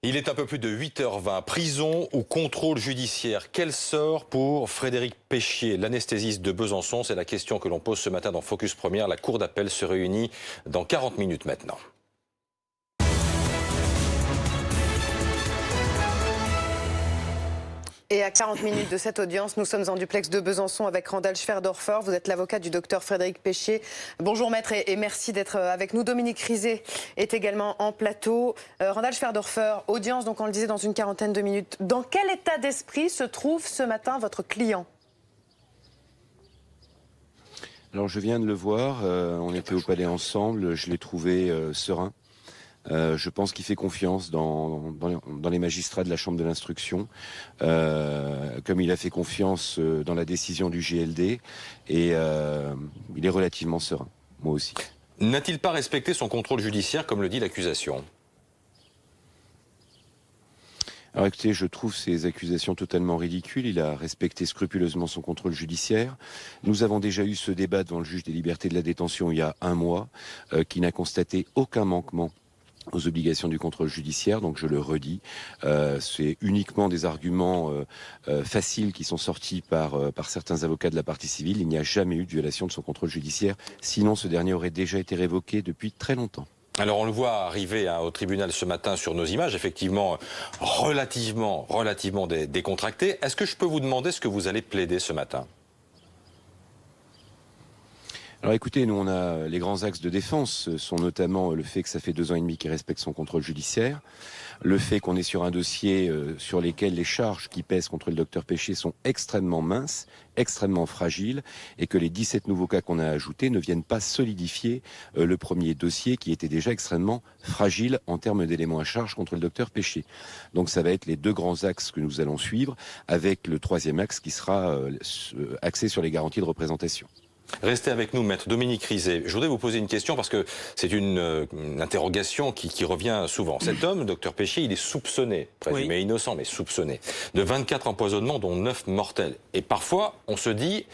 Il est un peu plus de 8h20. Prison ou contrôle judiciaire? Quel sort pour Frédéric Péchier, l'anesthésiste de Besançon? C'est la question que l'on pose ce matin dans Focus Première. La cour d'appel se réunit dans 40 minutes maintenant. Et à 40 minutes de cette audience, nous sommes en duplex de Besançon avec Randall Schwerdorfer. Vous êtes l'avocat du docteur Frédéric Péchier. Bonjour maître et merci d'être avec nous. Dominique Rizet est également en plateau. Randall Schwerdorfer, audience, donc on le disait, dans une quarantaine de minutes. Dans quel état d'esprit se trouve ce matin votre client? Alors je viens de le voir, on était au palais ensemble, je l'ai trouvé serein. Je pense qu'il fait confiance dans les magistrats de la Chambre de l'instruction, comme il a fait confiance dans la décision du GLD, et il est relativement serein, moi aussi. N'a-t-il pas respecté son contrôle judiciaire, comme le dit l'accusation? Alors écoutez, je trouve ces accusations totalement ridicules. Il a respecté scrupuleusement son contrôle judiciaire. Nous avons déjà eu ce débat devant le juge des libertés de la détention il y a un mois, qui n'a constaté aucun manquement aux obligations du contrôle judiciaire, donc je le redis, c'est uniquement des arguments faciles qui sont sortis par certains avocats de la partie civile. Il n'y a jamais eu de violation de son contrôle judiciaire, sinon ce dernier aurait déjà été révoqué depuis très longtemps. Alors on le voit arriver au tribunal ce matin sur nos images, effectivement relativement décontracté. Est-ce que je peux vous demander ce que vous allez plaider ce matin ? Alors écoutez, nous on a les grands axes de défense, sont notamment le fait que ça fait 2 ans et demi qu'il respecte son contrôle judiciaire, le fait qu'on est sur un dossier sur lesquels les charges qui pèsent contre le docteur Péchier sont extrêmement minces, extrêmement fragiles, et que les 17 nouveaux cas qu'on a ajoutés ne viennent pas solidifier le premier dossier qui était déjà extrêmement fragile en termes d'éléments à charge contre le docteur Péchier. Donc ça va être les 2 grands axes que nous allons suivre, avec le 3e axe qui sera axé sur les garanties de représentation. Restez avec nous, maître Dominique Rizet. Je voudrais vous poser une question parce que c'est une interrogation qui revient souvent. Cet homme, docteur Péchier, il est soupçonné, présumé innocent, mais soupçonné, de 24 empoisonnements, dont 9 mortels. Et parfois, on se dit,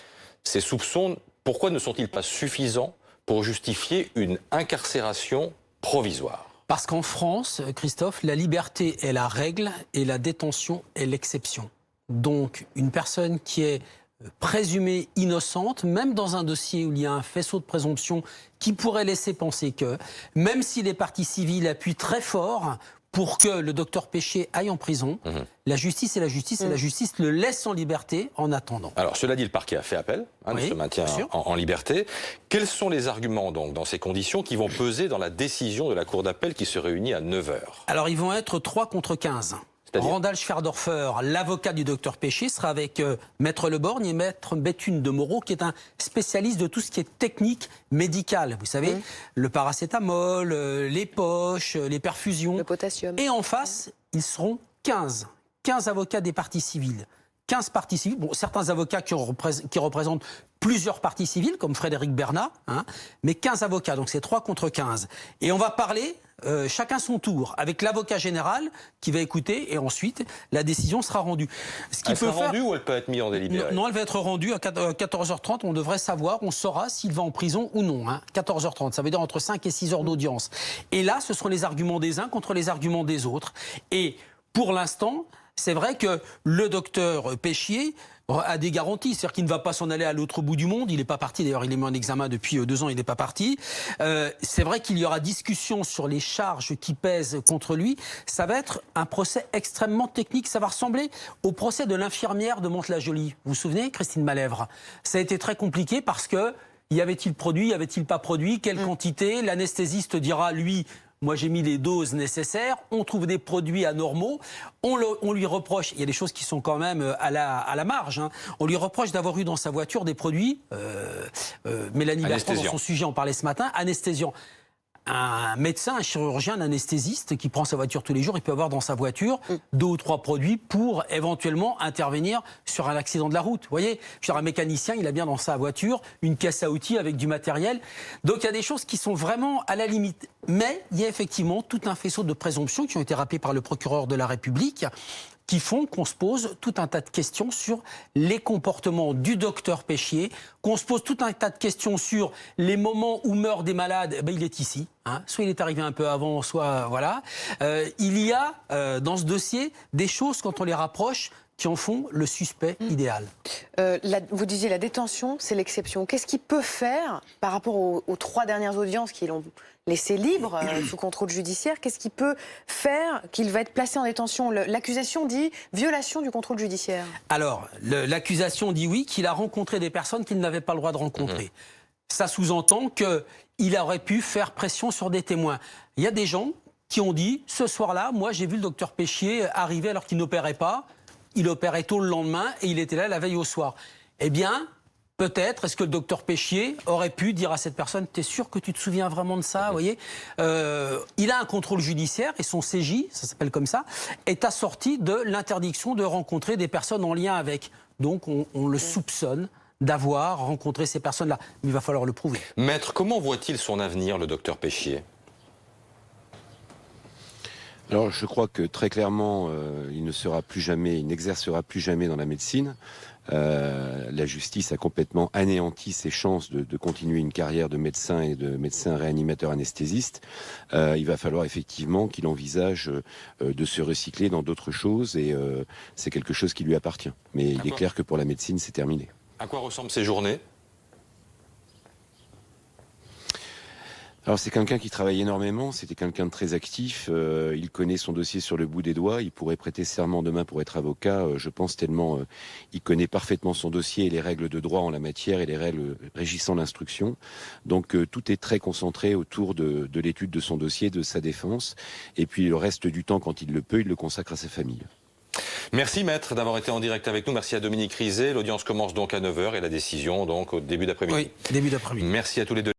ces soupçons, pourquoi ne sont-ils pas suffisants pour justifier une incarcération provisoire ? Parce qu'en France, Christophe, la liberté est la règle et la détention est l'exception. Donc, une personne qui est présumée innocente, même dans un dossier où il y a un faisceau de présomption qui pourrait laisser penser que, même si les parties civiles appuient très fort pour que le docteur Péchier aille en prison, la justice est la justice et la justice le laisse en liberté en attendant. Alors, cela dit, le parquet a fait appel de ce maintien en liberté. Quels sont les arguments, donc, dans ces conditions, qui vont peser dans la décision de la cour d'appel qui se réunit à 9h? Alors, ils vont être 3 contre 15. Randall Schwerdorfer, l'avocat du docteur Péchier, sera avec maître Leborgne et maître Béthune de Moreau, qui est un spécialiste de tout ce qui est technique médicale. Vous savez, le paracétamol, les poches, les perfusions. Le potassium. Et en face, ils seront 15. 15 avocats des parties civiles. 15 parties civiles. Bon, certains avocats qui représentent plusieurs parties civiles, comme Frédéric Bernat, mais 15 avocats, donc c'est 3 contre 15. Et on va parler, chacun son tour, avec l'avocat général qui va écouter, et ensuite la décision sera rendue. Elle sera rendue ou elle peut être mise en délibéré? Non, elle va être rendue à 14h30, on devrait savoir, on saura s'il va en prison ou non. 14h30, ça veut dire entre 5 et 6 heures d'audience. Et là, ce seront les arguments des uns contre les arguments des autres. Et pour l'instant, c'est vrai que le docteur Péchier a des garanties, c'est-à-dire qu'il ne va pas s'en aller à l'autre bout du monde. Il n'est pas parti, d'ailleurs il est mis en examen depuis 2 ans, il n'est pas parti. C'est vrai qu'il y aura discussion sur les charges qui pèsent contre lui. Ça va être un procès extrêmement technique, ça va ressembler au procès de l'infirmière de Mantes-la-Jolie. Vous vous souvenez, Christine Malèvre? Ça a été très compliqué parce que y avait-il produit, y avait-il pas produit, quelle quantité? L'anesthésiste dira, lui, moi j'ai mis les doses nécessaires, on trouve des produits anormaux, on lui reproche, il y a des choses qui sont quand même à la marge, on lui reproche d'avoir eu dans sa voiture des produits, Mélanie Bertrand dans son sujet en parlait ce matin, anesthésiants. Un médecin, un chirurgien, un anesthésiste qui prend sa voiture tous les jours, il peut avoir dans sa voiture 2 ou 3 produits pour éventuellement intervenir sur un accident de la route. Vous voyez, un mécanicien, il a bien dans sa voiture une caisse à outils avec du matériel. Donc il y a des choses qui sont vraiment à la limite. Mais il y a effectivement tout un faisceau de présomptions qui ont été rappelées par le procureur de la République qui font qu'on se pose tout un tas de questions sur les comportements du docteur Péchier, qu'on se pose tout un tas de questions sur les moments où meurent des malades. Il est ici, hein. Soit il est arrivé un peu avant, soit voilà. Il y a dans ce dossier des choses, quand on les rapproche, qui en font le suspect idéal. Vous disiez la détention, c'est l'exception. Qu'est-ce qu'il peut faire par rapport aux 3 dernières audiences qui l'ont laissé libre sous contrôle judiciaire? Qu'est-ce qu'il peut faire qu'il va être placé en détention? L'accusation dit violation du contrôle judiciaire. Alors, l'accusation dit oui, qu'il a rencontré des personnes qu'il n'avait pas le droit de rencontrer. Ça sous-entend qu'il aurait pu faire pression sur des témoins. Il y a des gens qui ont dit, ce soir-là, moi j'ai vu le docteur Péchier arriver alors qu'il n'opérait pas. Il opérait tôt le lendemain et il était là la veille au soir. Eh bien, peut-être, est-ce que le docteur Péchier aurait pu dire à cette personne, t'es sûr que tu te souviens vraiment de ça, vous voyez? Il a un contrôle judiciaire et son CJ, ça s'appelle comme ça, est assorti de l'interdiction de rencontrer des personnes en lien avec. Donc on le soupçonne d'avoir rencontré ces personnes-là. Mais il va falloir le prouver. Maître, comment voit-il son avenir, le docteur Péchier? Alors, je crois que très clairement, il n'exercera plus jamais dans la médecine. La justice a complètement anéanti ses chances de continuer une carrière de médecin et de médecin réanimateur anesthésiste. Il va falloir effectivement qu'il envisage de se recycler dans d'autres choses et c'est quelque chose qui lui appartient. Mais il est clair que pour la médecine, c'est terminé. À quoi ressemblent ces journées? Alors c'est quelqu'un qui travaille énormément, c'était quelqu'un de très actif, il connaît son dossier sur le bout des doigts, il pourrait prêter serment demain pour être avocat, je pense tellement il connaît parfaitement son dossier et les règles de droit en la matière et les règles régissant l'instruction. Donc tout est très concentré autour de l'étude de son dossier, de sa défense, et puis le reste du temps, quand il le peut, il le consacre à sa famille. Merci maître d'avoir été en direct avec nous, merci à Dominique Rizet. L'audience commence donc à 9 h et la décision donc au début d'après-midi. Oui, début d'après-midi. Merci à tous les deux.